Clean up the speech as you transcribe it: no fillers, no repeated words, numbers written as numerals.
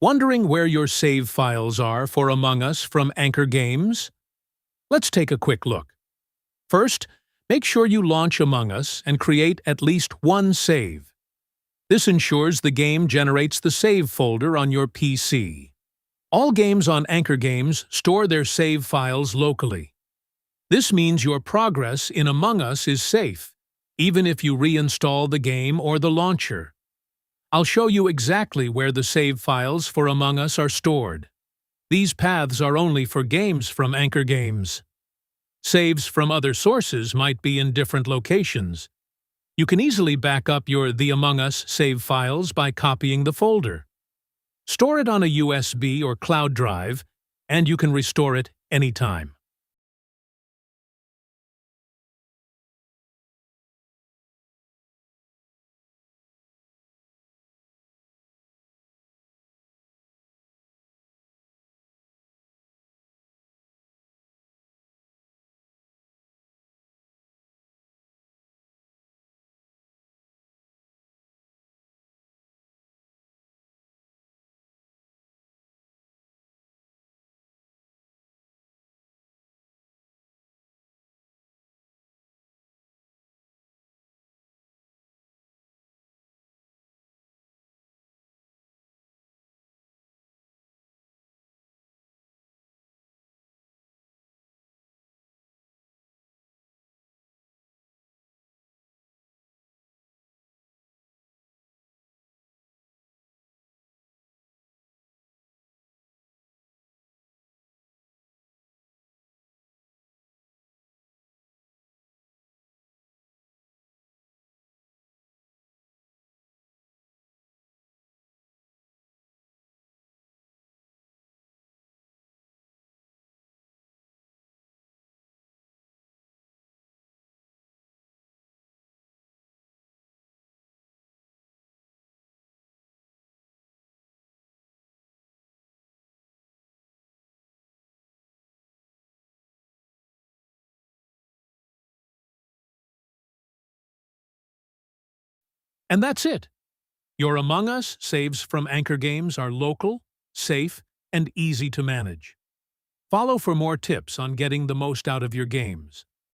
Wondering where your save files are for Among Us from AnkerGames? Let's take a quick look. First, make sure you launch Among Us and create at least one save. This ensures the game generates the save folder on your PC. All games on AnkerGames store their save files locally. This means your progress in Among Us is safe, even if you reinstall the game or the launcher. I'll show you exactly where the save files for Among Us are stored. These paths are only for games from AnkerGames. Saves from other sources might be in different locations. You can easily back up your The Among Us save files by copying the folder. Store it on a USB or cloud drive, and you can restore it anytime. And that's it. Your Among Us saves from AnkerGames are local, safe, and easy to manage. Follow for more tips on getting the most out of your games.